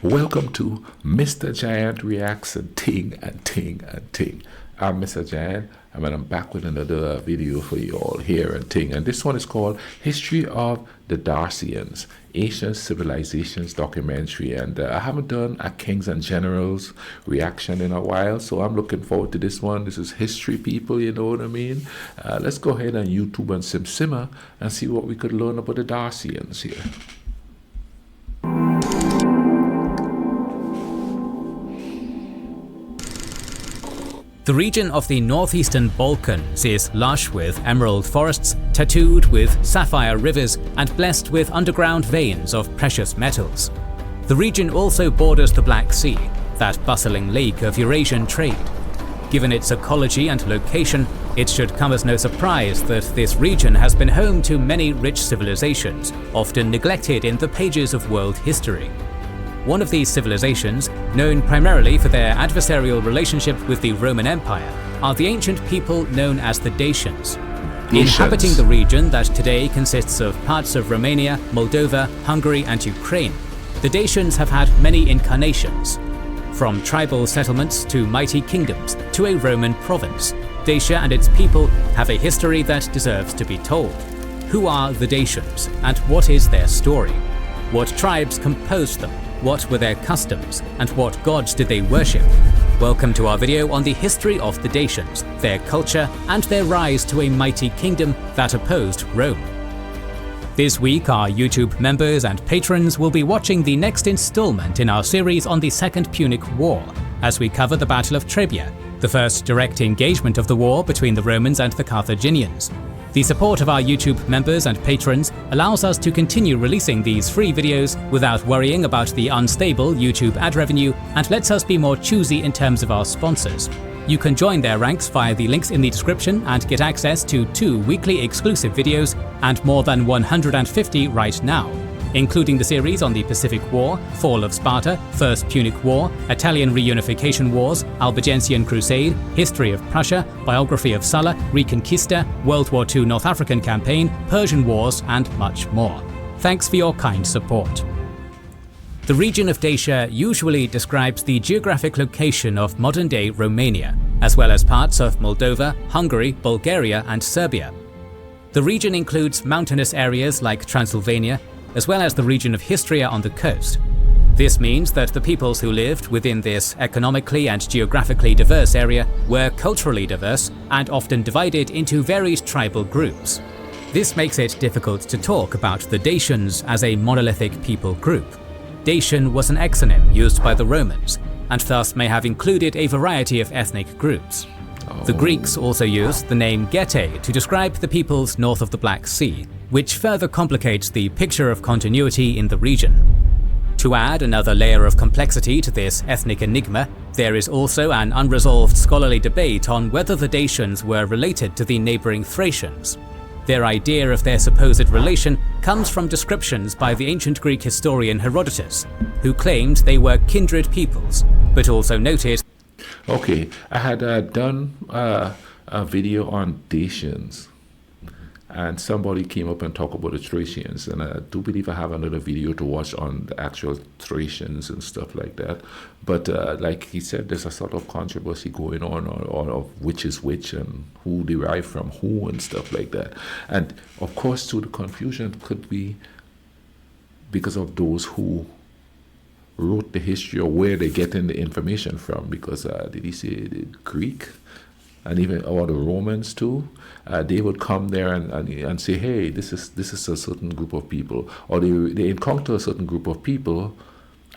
Welcome to Mr. Giant Reacts and Ting and Ting and Ting. I'm Mr. Giant, and I'm back with another video for you all here and Ting. And this one is called History of the Dacians, Ancient Civilizations Documentary. And I haven't done a Kings and Generals reaction in a while, so I'm looking forward to this one. This is history, people, you know what I mean? Let's go ahead and YouTube and simmer and see what we could learn about the Dacians here. The region of the northeastern Balkans is lush with emerald forests, tattooed with sapphire rivers, and blessed with underground veins of precious metals. The region also borders the Black Sea, that bustling lake of Eurasian trade. Given its ecology and location, it should come as no surprise that this region has been home to many rich civilizations, often neglected in the pages of world history. One of these civilizations, known primarily for their adversarial relationship with the Roman Empire, are the ancient people known as the Dacians. Inhabiting the region that today consists of parts of Romania, Moldova, Hungary and Ukraine, the Dacians have had many incarnations. From tribal settlements to mighty kingdoms to a Roman province, Dacia and its people have a history that deserves to be told. Who are the Dacians and what is their story? What tribes composed them? What were their customs, and what gods did they worship? Welcome to our video on the history of the Dacians, their culture, and their rise to a mighty kingdom that opposed Rome. This week, our YouTube members and patrons will be watching the next installment in our series on the Second Punic War, as we cover the Battle of Trebia, the first direct engagement of the war between the Romans and the Carthaginians. The support of our YouTube members and patrons allows us to continue releasing these free videos without worrying about the unstable YouTube ad revenue and lets us be more choosy in terms of our sponsors. You can join their ranks via the links in the description and get access to 2 weekly exclusive videos and more than 150 right now, including the series on the Pacific War, Fall of Sparta, First Punic War, Italian Reunification Wars, Albigensian Crusade, History of Prussia, Biography of Sulla, Reconquista, World War II North African Campaign, Persian Wars, and much more. Thanks for your kind support. The region of Dacia usually describes the geographic location of modern-day Romania, as well as parts of Moldova, Hungary, Bulgaria, and Serbia. The region includes mountainous areas like Transylvania, as well as the region of Histria on the coast. This means that the peoples who lived within this economically and geographically diverse area were culturally diverse and often divided into varied tribal groups. This makes it difficult to talk about the Dacians as a monolithic people group. Dacian was an exonym used by the Romans, and thus may have included a variety of ethnic groups. The Greeks also used the name Getae to describe the peoples north of the Black Sea, which further complicates the picture of continuity in the region. To add another layer of complexity to this ethnic enigma, there is also an unresolved scholarly debate on whether the Dacians were related to the neighbouring Thracians. Their idea of their supposed relation comes from descriptions by the ancient Greek historian Herodotus, who claimed they were kindred peoples, but also noted. Okay, I had done a video on Dacians, and somebody came up and talked about the Thracians, and I do believe I have another video to watch on the actual Thracians and stuff like that. But like he said, there's a sort of controversy going on of which is which and who derived from who and stuff like that. And of course, too, the confusion could be because of those who wrote the history or where they're getting the information from, because did he say the Greek and even or the Romans too? They would come there and say, hey, this is a certain group of people, or they encounter a certain group of people,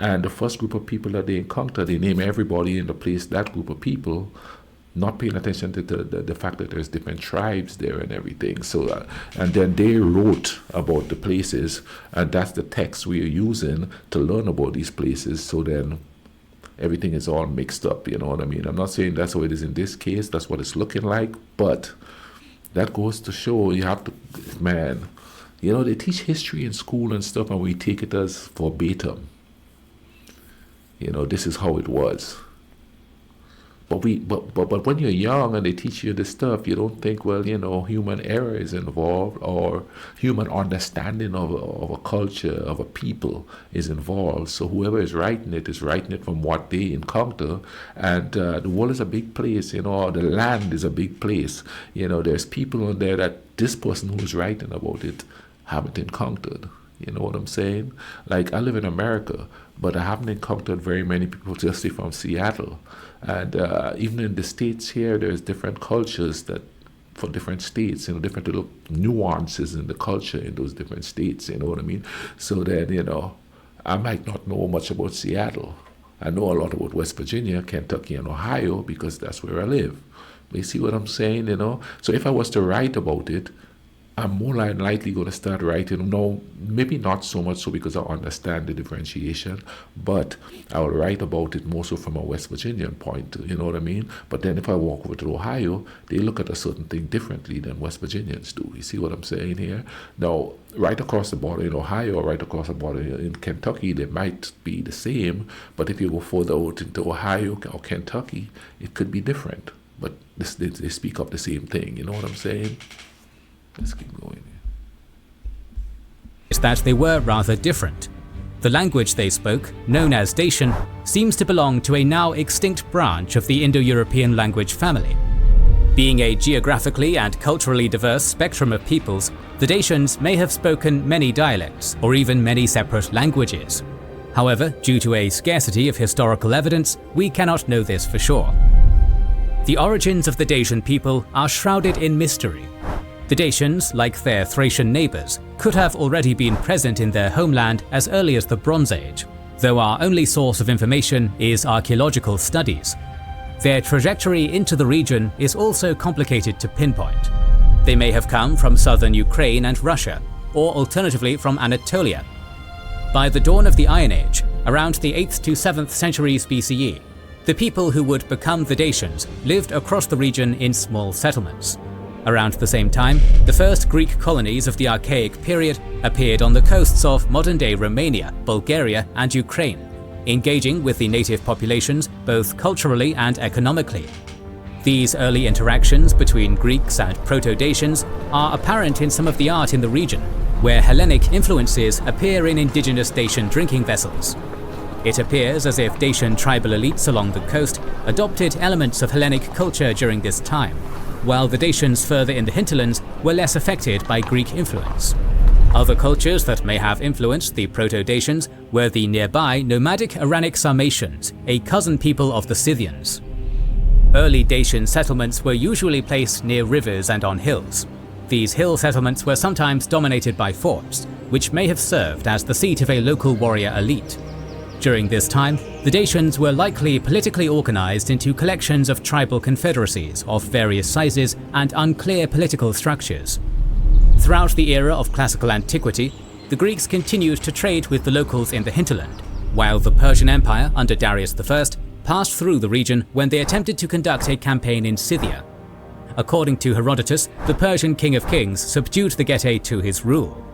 and the first group of people that they encounter, they name everybody in the place, that group of people, not paying attention to the fact that there's different tribes there and everything. So and then they wrote about the places, and that's the text we are using to learn about these places. So then everything is all mixed up, you know what I mean? I'm not saying that's how it is in this case, that's what it's looking like, but that goes to show you have to, man, you know, they teach history in school and stuff, and we take it as verbatim. You know, this is how it was. but when you're young and they teach you this stuff, you don't think, well, human error is involved, or human understanding of a culture, of a people is involved. So whoever is writing it is writing it from what they encounter. And the world is a big place, the land is a big place. There's people on there that this person who's writing about it haven't encountered. You know what I'm saying? Like, I live in America, but I haven't encountered very many people just from Seattle. And even in the States here, there's different cultures that for different states, different little nuances in the culture in those different states, you know what I mean? So then, I might not know much about Seattle. I know a lot about West Virginia, Kentucky, and Ohio because that's where I live. You see what I'm saying, So if I was to write about it, I'm more than likely going to start writing. No, maybe not so much so because I understand the differentiation, but I will write about it more so from a West Virginian point, you know what I mean? But then if I walk over to Ohio, they look at a certain thing differently than West Virginians do. You see what I'm saying here? Now, right across the border in Ohio or right across the border in Kentucky, they might be the same, but if you go further out into Ohio or Kentucky, it could be different. But they speak of the same thing, you know what I'm saying? Let's keep going. Is that they were rather different. The language they spoke, known as Dacian, seems to belong to a now extinct branch of the Indo-European language family. Being a geographically and culturally diverse spectrum of peoples, the Dacians may have spoken many dialects or even many separate languages. However, due to a scarcity of historical evidence, we cannot know this for sure. The origins of the Dacian people are shrouded in mystery. The Dacians, like their Thracian neighbours, could have already been present in their homeland as early as the Bronze Age, though our only source of information is archaeological studies. Their trajectory into the region is also complicated to pinpoint. They may have come from southern Ukraine and Russia, or alternatively from Anatolia. By the dawn of the Iron Age, around the 8th to 7th centuries BCE, the people who would become the Dacians lived across the region in small settlements. Around the same time, the first Greek colonies of the Archaic period appeared on the coasts of modern-day Romania, Bulgaria, and Ukraine, engaging with the native populations both culturally and economically. These early interactions between Greeks and Proto-Dacians are apparent in some of the art in the region, where Hellenic influences appear in indigenous Dacian drinking vessels. It appears as if Dacian tribal elites along the coast adopted elements of Hellenic culture during this time, while the Dacians further in the hinterlands were less affected by Greek influence. Other cultures that may have influenced the Proto-Dacians were the nearby nomadic Iranic Sarmatians, a cousin people of the Scythians. Early Dacian settlements were usually placed near rivers and on hills. These hill settlements were sometimes dominated by forts, which may have served as the seat of a local warrior elite. During this time, the Dacians were likely politically organized into collections of tribal confederacies of various sizes and unclear political structures. Throughout the era of classical antiquity, the Greeks continued to trade with the locals in the hinterland, while the Persian Empire under Darius I passed through the region when they attempted to conduct a campaign in Scythia. According to Herodotus, the Persian King of Kings subdued the Getae to his rule.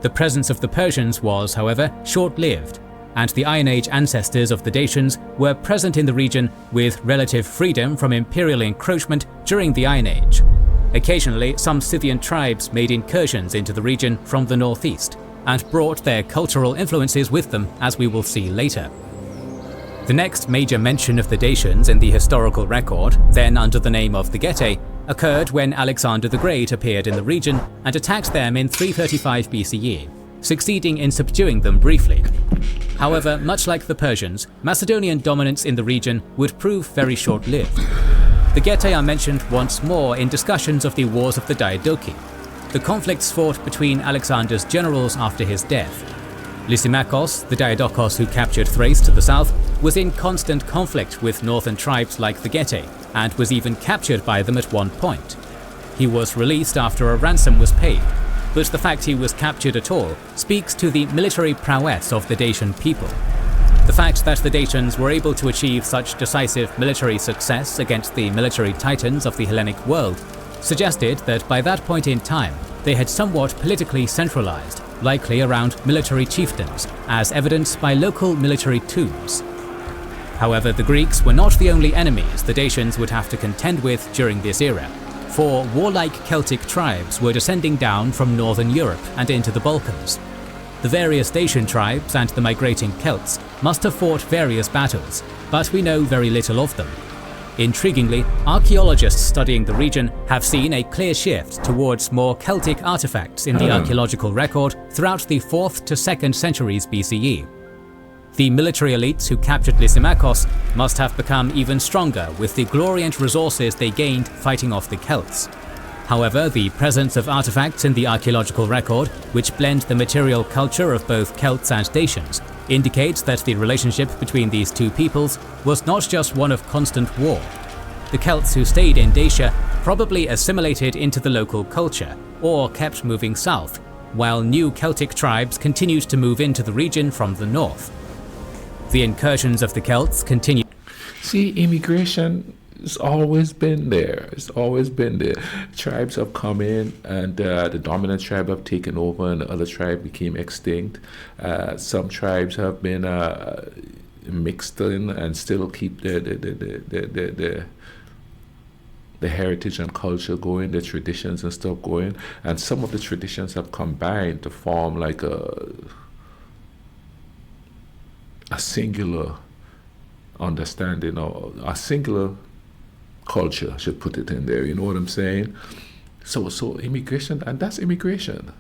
The presence of the Persians was, however, short-lived, and the Iron Age ancestors of the Dacians were present in the region with relative freedom from imperial encroachment during the Iron Age. Occasionally, some Scythian tribes made incursions into the region from the northeast, and brought their cultural influences with them, as we will see later. The next major mention of the Dacians in the historical record, then under the name of the Getae, occurred when Alexander the Great appeared in the region and attacked them in 335 BCE, succeeding in subduing them briefly. However, much like the Persians, Macedonian dominance in the region would prove very short-lived. The Getae are mentioned once more in discussions of the Wars of the Diadochi, the conflicts fought between Alexander's generals after his death. Lysimachos, the Diadochos who captured Thrace to the south, was in constant conflict with northern tribes like the Getae, and was even captured by them at one point. He was released after a ransom was paid, but the fact he was captured at all speaks to the military prowess of the Dacian people. The fact that the Dacians were able to achieve such decisive military success against the military titans of the Hellenic world suggested that by that point in time they had somewhat politically centralized, likely around military chieftains, as evidenced by local military tombs. However, the Greeks were not the only enemies the Dacians would have to contend with during this era, for warlike Celtic tribes were descending down from northern Europe and into the Balkans. The various Dacian tribes and the migrating Celts must have fought various battles, but we know very little of them. Intriguingly, archaeologists studying the region have seen a clear shift towards more Celtic artifacts in the archaeological record throughout the 4th to 2nd centuries BCE. The military elites who captured Lysimachos must have become even stronger with the glory and resources they gained fighting off the Celts. However, the presence of artifacts in the archaeological record, which blend the material culture of both Celts and Dacians, indicates that the relationship between these two peoples was not just one of constant war. The Celts who stayed in Dacia probably assimilated into the local culture, or kept moving south, while new Celtic tribes continued to move into the region from the north. The incursions of the Celts continued. See, immigration has always been there. It's always been there. Tribes have come in, and the dominant tribe have taken over, and the other tribe became extinct. Some tribes have been mixed in and still keep the heritage and culture going, the traditions and stuff going. And some of the traditions have combined to form like a singular understanding, or a singular culture, should put it in there. You know what I'm saying? So immigration, and that's immigration.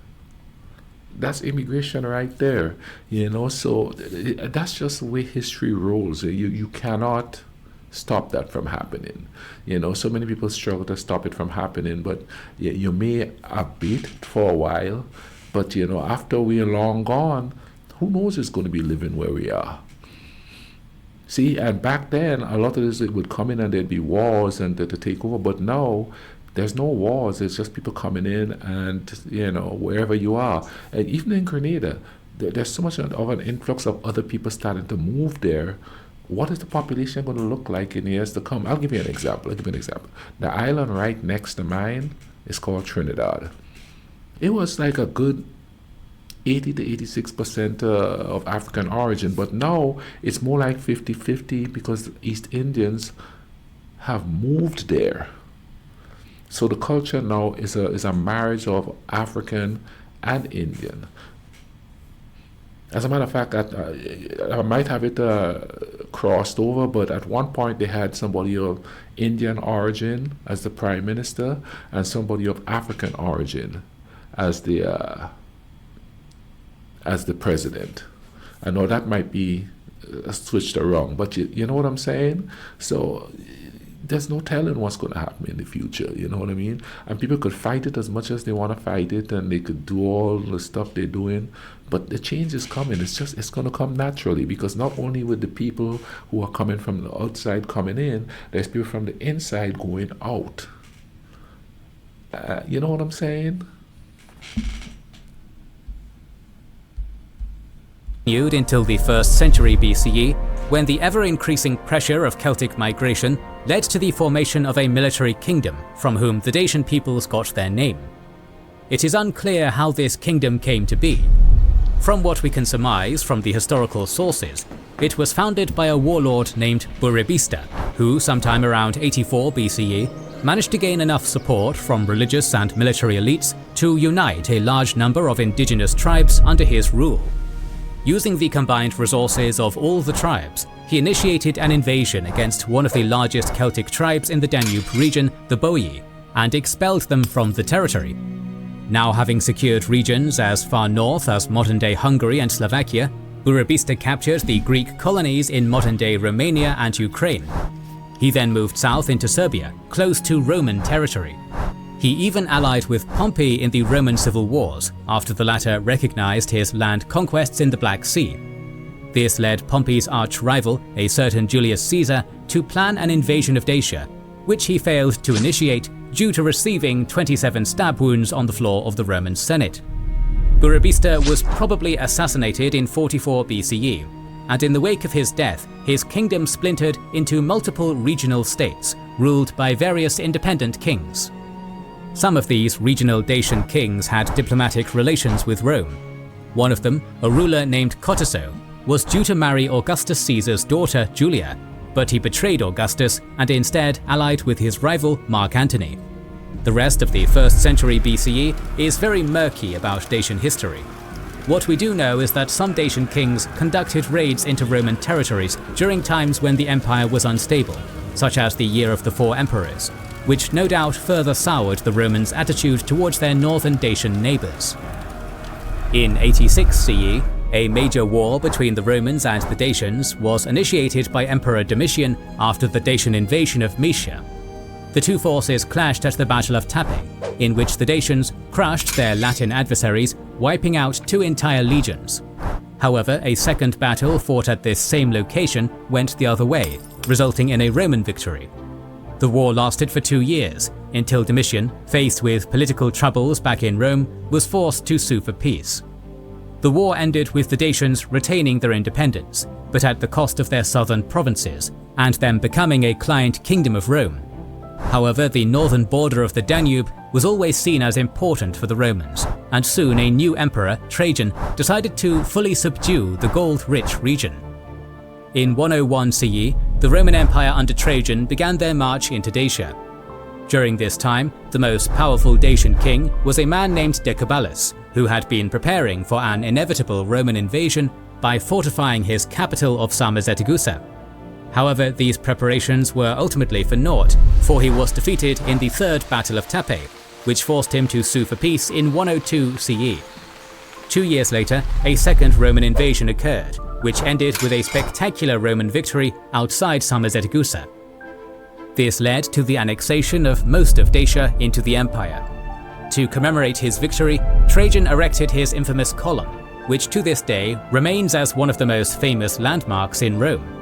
That's immigration right there. You know, so that's just the way history rolls. You cannot stop that from happening. You know, so many people struggle to stop it from happening, but you may abate for a while, but you know, after we are long gone, who knows who's going to be living where we are. See, and back then, a lot of this, it would come in and there'd be wars and to take over, but now there's no wars. It's just people coming in and, you know, wherever you are. And even in Grenada, there's so much of an influx of other people starting to move there. What is the population going to look like in years to come? I'll give you an example. The island right next to mine is called Trinidad. It was like a good 80 to 86% of African origin, but now it's more like 50-50 because the East Indians have moved there. So the culture now is a marriage of African and Indian. As a matter of fact, I might have it crossed over, but at one point they had somebody of Indian origin as the prime minister and somebody of African origin as the president. I know that might be switched around, but you know what I'm saying? So there's no telling what's going to happen in the future, you know what I mean? And people could fight it as much as they want to fight it, and they could do all the stuff they're doing, but the change is coming. It's going to come naturally, because not only with the people who are coming from the outside coming in, there's people from the inside going out. You know what I'm saying? Until the 1st century BCE, when the ever-increasing pressure of Celtic migration led to the formation of a military kingdom from whom the Dacian peoples got their name. It is unclear how this kingdom came to be. From what we can surmise from the historical sources, it was founded by a warlord named Burebista, who sometime around 84 BCE managed to gain enough support from religious and military elites to unite a large number of indigenous tribes under his rule. Using the combined resources of all the tribes, he initiated an invasion against one of the largest Celtic tribes in the Danube region, the Boii, and expelled them from the territory. Now having secured regions as far north as modern-day Hungary and Slovakia, Burebista captured the Greek colonies in modern-day Romania and Ukraine. He then moved south into Serbia, close to Roman territory. He even allied with Pompey in the Roman civil wars, after the latter recognized his land conquests in the Black Sea. This led Pompey's arch-rival, a certain Julius Caesar, to plan an invasion of Dacia, which he failed to initiate due to receiving 27 stab wounds on the floor of the Roman Senate. Burebista was probably assassinated in 44 BCE, and in the wake of his death, his kingdom splintered into multiple regional states, ruled by various independent kings. Some of these regional Dacian kings had diplomatic relations with Rome. One of them, a ruler named Cottaso, was due to marry Augustus Caesar's daughter, Julia, but he betrayed Augustus and instead allied with his rival Mark Antony. The rest of the 1st century BCE is very murky about Dacian history. What we do know is that some Dacian kings conducted raids into Roman territories during times when the empire was unstable, such as the Year of the Four Emperors, which no doubt further soured the Romans' attitude towards their northern Dacian neighbours. In 86 CE, a major war between the Romans and the Dacians was initiated by Emperor Domitian after the Dacian invasion of Moesia. The two forces clashed at the Battle of Tapae, in which the Dacians crushed their Latin adversaries, wiping out 2 entire legions. However, a second battle fought at this same location went the other way, resulting in a Roman victory. The war lasted for 2 years, until Domitian, faced with political troubles back in Rome, was forced to sue for peace. The war ended with the Dacians retaining their independence, but at the cost of their southern provinces, and them becoming a client kingdom of Rome. However, the northern border of the Danube was always seen as important for the Romans, and soon a new emperor, Trajan, decided to fully subdue the gold-rich region. In 101 CE, the Roman Empire under Trajan began their march into Dacia. During this time, the most powerful Dacian king was a man named Decebalus, who had been preparing for an inevitable Roman invasion by fortifying his capital of Samosatagusa. However, these preparations were ultimately for naught, for he was defeated in the Third Battle of Tapae, which forced him to sue for peace in 102 CE. 2 years later, a second Roman invasion occurred, which ended with a spectacular Roman victory outside Samosatagusa. This led to the annexation of most of Dacia into the empire. To commemorate his victory, Trajan erected his infamous column, which to this day remains as one of the most famous landmarks in Rome.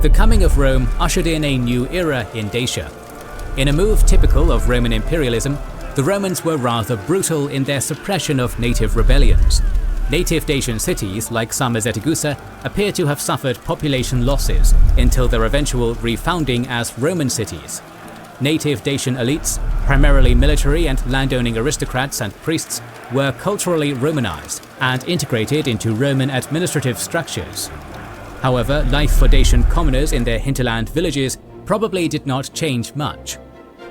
The coming of Rome ushered in a new era in Dacia. In a move typical of Roman imperialism, the Romans were rather brutal in their suppression of native rebellions. Native Dacian cities like Samosatagusa appear to have suffered population losses until their eventual refounding as Roman cities. Native Dacian elites, primarily military and landowning aristocrats and priests, were culturally Romanized and integrated into Roman administrative structures. However, life for Dacian commoners in their hinterland villages probably did not change much.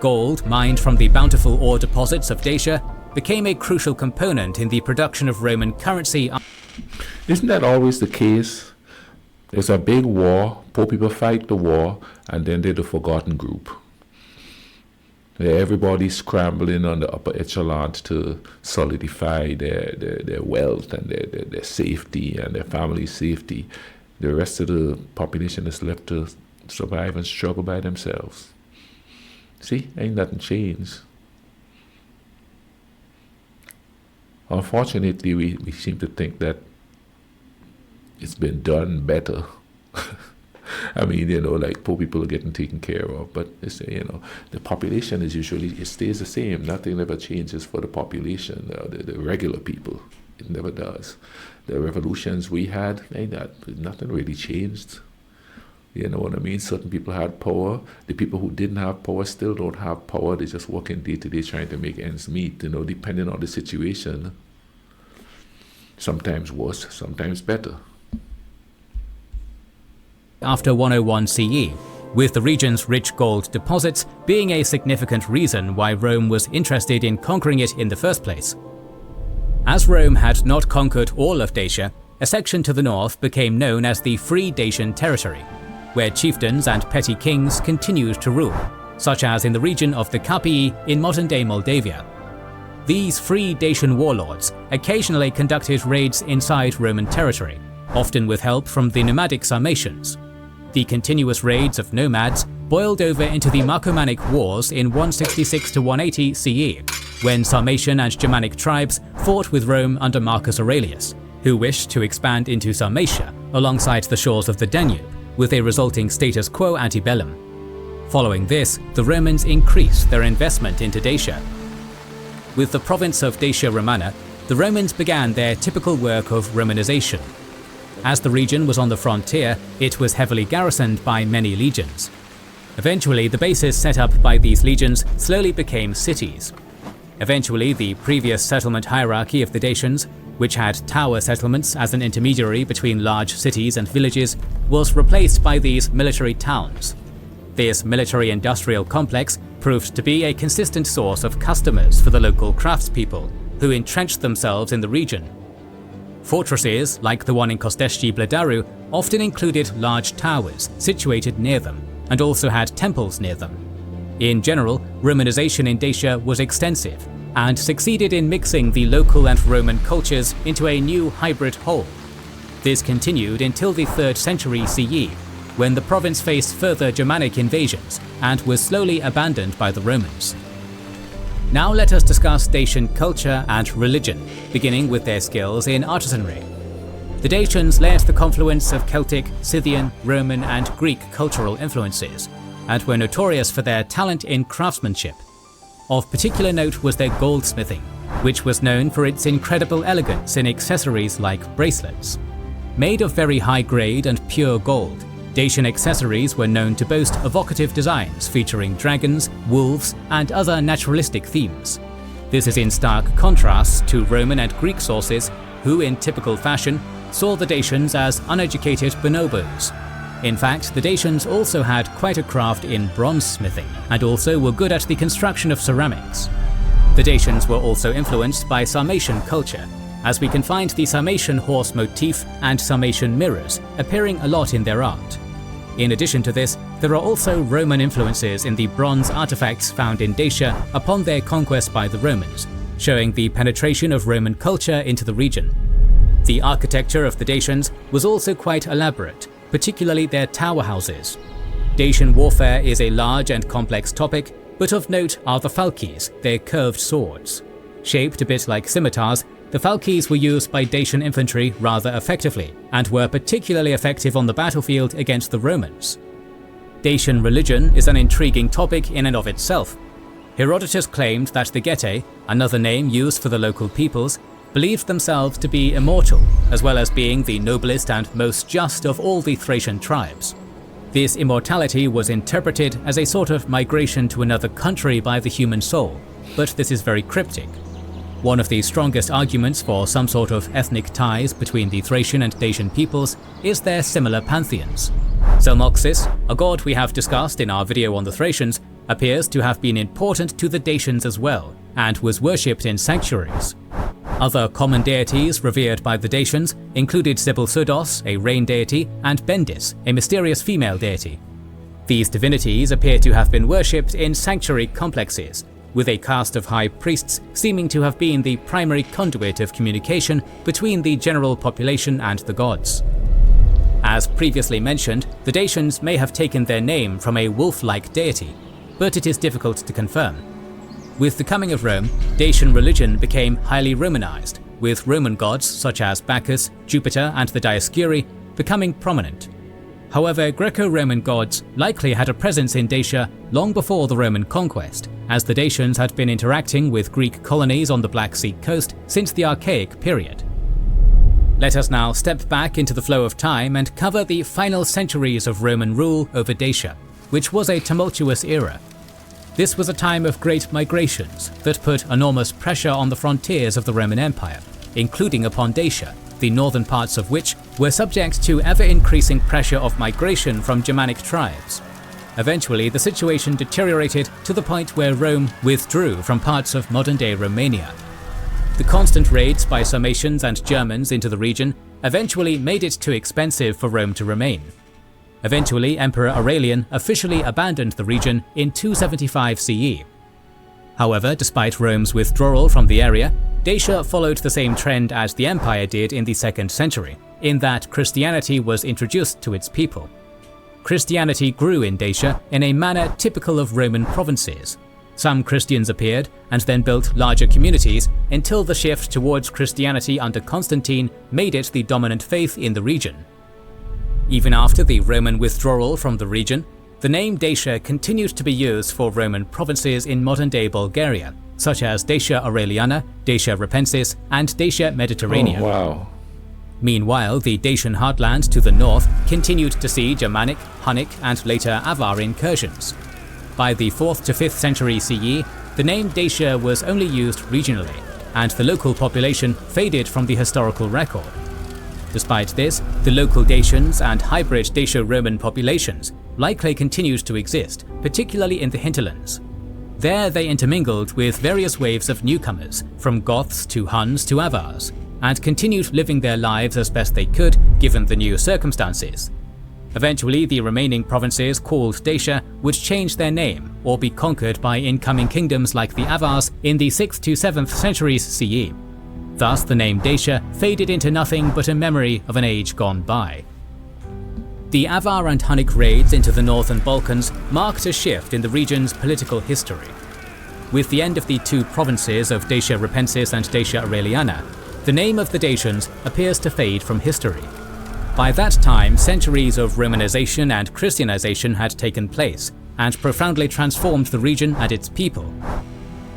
Gold mined from the bountiful ore deposits of Dacia became a crucial component in the production of Roman currency. Isn't that always the case? There's a big war, poor people fight the war, and then they're the forgotten group. Everybody's scrambling on the upper echelons to solidify their wealth and their safety and their family's safety. The rest of the population is left to survive and struggle by themselves. See, ain't nothing changed. Unfortunately, we seem to think that it's been done better. I mean, like poor people are getting taken care of, but it's, the population is usually, it stays the same. Nothing ever changes for the population, the regular people. It never does. The revolutions we had, nothing really changed. You know what I mean? Certain people had power. The people who didn't have power still don't have power. They're just working day to day trying to make ends meet, depending on the situation. Sometimes worse, sometimes better. After 101 CE, with the region's rich gold deposits being a significant reason why Rome was interested in conquering it in the first place. As Rome had not conquered all of Dacia, a section to the north became known as the Free Dacian Territory, where chieftains and petty kings continued to rule, such as in the region of the Carpii in modern-day Moldavia. These Free Dacian warlords occasionally conducted raids inside Roman territory, often with help from the nomadic Sarmatians. The continuous raids of nomads boiled over into the Marcomannic Wars in 166 to 180 CE, when Sarmatian and Germanic tribes fought with Rome under Marcus Aurelius, who wished to expand into Sarmatia alongside the shores of the Danube, with a resulting status quo ante bellum. Following this, the Romans increased their investment into Dacia. With the province of Dacia Romana, the Romans began their typical work of Romanization. As the region was on the frontier, it was heavily garrisoned by many legions. Eventually, the bases set up by these legions slowly became cities. Eventually, the previous settlement hierarchy of the Dacians, which had tower settlements as an intermediary between large cities and villages, was replaced by these military towns. This military-industrial complex proved to be a consistent source of customers for the local craftspeople, who entrenched themselves in the region. Fortresses, like the one in Kosteshchi Bladaru, often included large towers situated near them, and also had temples near them. In general, Romanization in Dacia was extensive, and succeeded in mixing the local and Roman cultures into a new hybrid whole. This continued until the 3rd century CE, when the province faced further Germanic invasions and was slowly abandoned by the Romans. Now let us discuss Dacian culture and religion, beginning with their skills in artisanry. The Dacians led the confluence of Celtic, Scythian, Roman and Greek cultural influences, and were notorious for their talent in craftsmanship. Of particular note was their goldsmithing, which was known for its incredible elegance in accessories like bracelets. Made of very high grade and pure gold, Dacian accessories were known to boast evocative designs featuring dragons, wolves, and other naturalistic themes. This is in stark contrast to Roman and Greek sources, who in typical fashion saw the Dacians as uneducated bonobos. In fact, the Dacians also had quite a craft in bronze smithing, and also were good at the construction of ceramics. The Dacians were also influenced by Sarmatian culture, as we can find the Sarmatian horse motif and Sarmatian mirrors appearing a lot in their art. In addition to this, there are also Roman influences in the bronze artifacts found in Dacia upon their conquest by the Romans, showing the penetration of Roman culture into the region. The architecture of the Dacians was also quite elaborate, particularly their tower houses. Dacian warfare is a large and complex topic, but of note are the falchies, their curved swords. Shaped a bit like scimitars, the falchies were used by Dacian infantry rather effectively, and were particularly effective on the battlefield against the Romans. Dacian religion is an intriguing topic in and of itself. Herodotus claimed that the Getae, another name used for the local peoples, believed themselves to be immortal, as well as being the noblest and most just of all the Thracian tribes. This immortality was interpreted as a sort of migration to another country by the human soul, but this is very cryptic. One of the strongest arguments for some sort of ethnic ties between the Thracian and Dacian peoples is their similar pantheons. Selmoxis, a god we have discussed in our video on the Thracians, appears to have been important to the Dacians as well, and was worshipped in sanctuaries. Other common deities revered by the Dacians included Sebulsudos, a rain deity, and Bendis, a mysterious female deity. These divinities appear to have been worshipped in sanctuary complexes, with a caste of high priests seeming to have been the primary conduit of communication between the general population and the gods. As previously mentioned, the Dacians may have taken their name from a wolf-like deity, but it is difficult to confirm. With the coming of Rome, Dacian religion became highly Romanized, with Roman gods such as Bacchus, Jupiter, and the Dioscuri becoming prominent. However, Greco-Roman gods likely had a presence in Dacia long before the Roman conquest, as the Dacians had been interacting with Greek colonies on the Black Sea coast since the Archaic period. Let us now step back into the flow of time and cover the final centuries of Roman rule over Dacia, which was a tumultuous era. This was a time of great migrations that put enormous pressure on the frontiers of the Roman Empire, including upon Dacia, the northern parts of which were subject to ever-increasing pressure of migration from Germanic tribes. Eventually, the situation deteriorated to the point where Rome withdrew from parts of modern-day Romania. The constant raids by Sarmatians and Germans into the region eventually made it too expensive for Rome to remain. Eventually, Emperor Aurelian officially abandoned the region in 275 CE. However, despite Rome's withdrawal from the area, Dacia followed the same trend as the empire did in the 2nd century, in that Christianity was introduced to its people. Christianity grew in Dacia in a manner typical of Roman provinces. Some Christians appeared and then built larger communities until the shift towards Christianity under Constantine made it the dominant faith in the region. Even after the Roman withdrawal from the region, the name Dacia continued to be used for Roman provinces in modern-day Bulgaria, such as Dacia Aureliana, Dacia Ripensis, and Dacia Mediterranea. Oh, wow. Meanwhile, the Dacian heartland to the north continued to see Germanic, Hunnic, and later Avar incursions. By the 4th to 5th century CE, the name Dacia was only used regionally, and the local population faded from the historical record. Despite this, the local Dacians and hybrid Dacio-Roman populations likely continued to exist, particularly in the hinterlands. There they intermingled with various waves of newcomers, from Goths to Huns to Avars, and continued living their lives as best they could given the new circumstances. Eventually, the remaining provinces called Dacia would change their name or be conquered by incoming kingdoms like the Avars in the 6th to 7th centuries CE. Thus, the name Dacia faded into nothing but a memory of an age gone by. The Avar and Hunnic raids into the northern Balkans marked a shift in the region's political history. With the end of the two provinces of Dacia Ripensis and Dacia Aureliana, the name of the Dacians appears to fade from history. By that time, centuries of Romanization and Christianization had taken place and profoundly transformed the region and its people.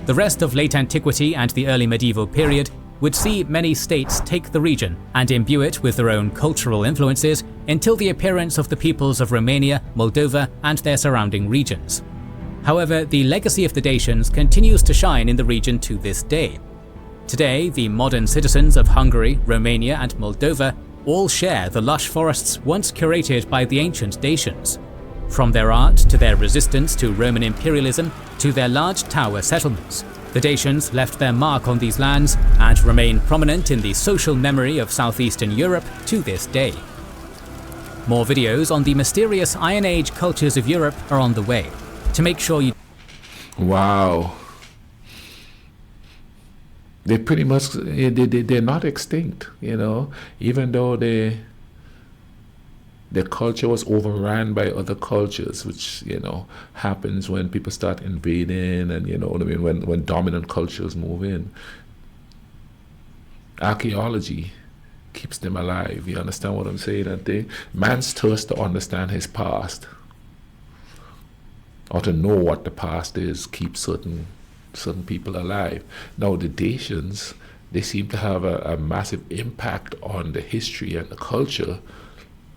The rest of late antiquity and the early medieval period would see many states take the region and imbue it with their own cultural influences until the appearance of the peoples of Romania, Moldova, and their surrounding regions. However, the legacy of the Dacians continues to shine in the region to this day. Today, the modern citizens of Hungary, Romania, and Moldova all share the lush forests once curated by the ancient Dacians. From their art to their resistance to Roman imperialism to their large tower settlements, the Dacians left their mark on these lands and remain prominent in the social memory of southeastern Europe to this day. More videos on the mysterious Iron Age cultures of Europe are on the way. To make sure you... Wow. They pretty much, they're not extinct, you know, even though their culture was overran by other cultures, which, you know, happens when people start invading and, you know what I mean, when dominant cultures move in. Archaeology keeps them alive, you understand what I'm saying? I think man's thirst to understand his past, or to know what the past is, keeps certain people alive. Now the Dacians, they seem to have a massive impact on the history and the culture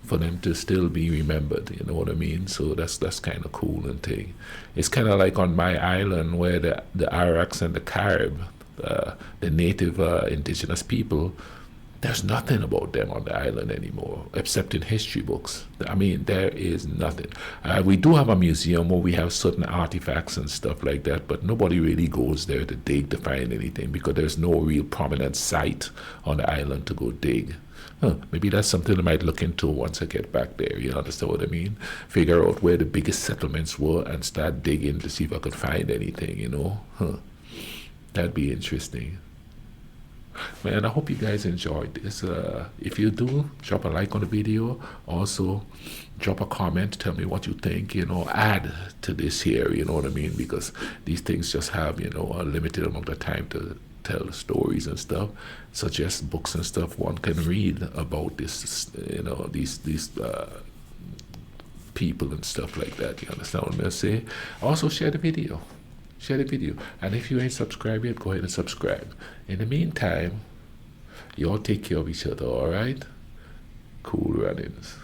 for them to still be remembered, you know what I mean? So that's kind of cool and thing. It's kind of like on my island where the Iraks and the Carib, the native indigenous people, there's nothing about them on the island anymore, except in history books. I mean, there is nothing. We do have a museum where we have certain artifacts and stuff like that, but nobody really goes there to dig to find anything because there's no real prominent site on the island to go dig. Maybe that's something I might look into once I get back there, you understand what I mean? Figure out where the biggest settlements were and start digging to see if I could find anything, you know? That'd be interesting. Man, I hope you guys enjoyed this. If you do, drop a like on the video. Also, drop a comment. Tell me what you think. You know, add to this here. You know what I mean? Because these things just have, you know, a limited amount of time to tell stories and stuff. Suggest books and stuff one can read about this. You know, these people and stuff like that. You understand what I'm gonna say? Also, share the video. Share the video, and if you ain't subscribed yet, go ahead and subscribe. In the meantime, y'all take care of each other, all right? Cool runnings.